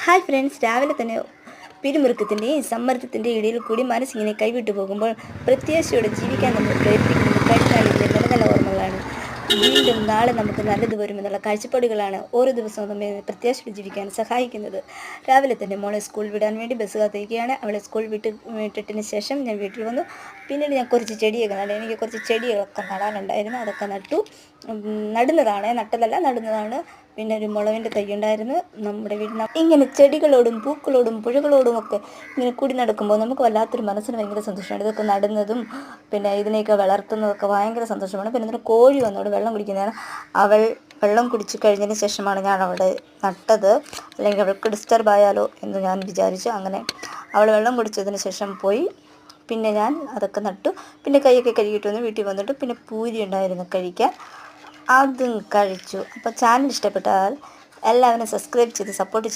Hi friends, രാവിലെ തന്നെ പിരിമുറുക്കത്തിൻ്റെയും സമ്മർദ്ദത്തിൻ്റെയും ഇടയിൽ കൂടി മനസ്സിങ്ങനെ കൈവിട്ടു പോകുമ്പോൾ പ്രത്യാശയോടെ ജീവിക്കാൻ നമ്മൾ പ്രയത്നിക്കുന്നത് കഴിഞ്ഞ നാളിലെ നല്ല നല്ല ഓർമ്മകളാണ്. വീണ്ടും നാളെ നമുക്ക് നല്ലത് വരുമെന്നുള്ള കാഴ്ചപ്പാടുകളാണ് ഓരോ ദിവസവും നമ്മെ പ്രത്യാശയോടെ ജീവിക്കാൻ സഹായിക്കുന്നത്. രാവിലെ തന്നെ മോളെ സ്കൂൾ വിടാൻ വേണ്ടി ബസ് കാത്തിരിക്കുകയാണ്. അവളെ സ്കൂൾ വിട്ടിട്ടതിന് ശേഷം ഞാൻ വീട്ടിൽ വന്നു. പിന്നീട് ഞാൻ കുറച്ച് ചെടിയൊക്കെ നട്ടു. എനിക്ക് കുറച്ച് ചെടികളൊക്കെ നടാനുണ്ടായിരുന്നു. അതൊക്കെ നട്ടു. നടുന്നതാണ്. പിന്നെ ഒരു മുളകിൻ്റെ തൈ ഉണ്ടായിരുന്നു നമ്മുടെ വീടിന്. ഇങ്ങനെ ചെടികളോടും പൂക്കളോടും പുഴകളോടും ഒക്കെ ഇങ്ങനെ കൂടി നടക്കുമ്പോൾ നമുക്ക് വല്ലാത്തൊരു മനസ്സിന് ഭയങ്കര സന്തോഷമാണ്. ഇതൊക്കെ നടുന്നതും പിന്നെ ഇതിനെയൊക്കെ വളർത്തുന്നതൊക്കെ ഭയങ്കര സന്തോഷമാണ്. പിന്നെ ഇതിന് കോഴി വന്നോട് വെള്ളം കുടിക്കുന്നതാണ്. അവൾ വെള്ളം കുടിച്ചു കഴിഞ്ഞതിന് ശേഷമാണ് ഞാൻ അവിടെ നട്ടത്. അല്ലെങ്കിൽ അവൾക്ക് ഡിസ്റ്റർബ് ആയാലോ എന്ന് ഞാൻ വിചാരിച്ചു. അങ്ങനെ അവൾ വെള്ളം കുടിച്ചതിന് ശേഷം പോയി. പിന്നെ ഞാൻ അതൊക്കെ നട്ടു. പിന്നെ കൈയൊക്കെ കഴുകിയിട്ട് വന്ന് വീട്ടിൽ വന്നിട്ട് പിന്നെ പൂരി ഉണ്ടായിരുന്നു കഴിക്കാൻ. അതും കഴിച്ചു. അപ്പോൾ ചാനൽ ഇഷ്ടപ്പെട്ടാൽ എല്ലാവരും സബ്സ്ക്രൈബ് ചെയ്ത് സപ്പോർട്ട് ചെയ്യും.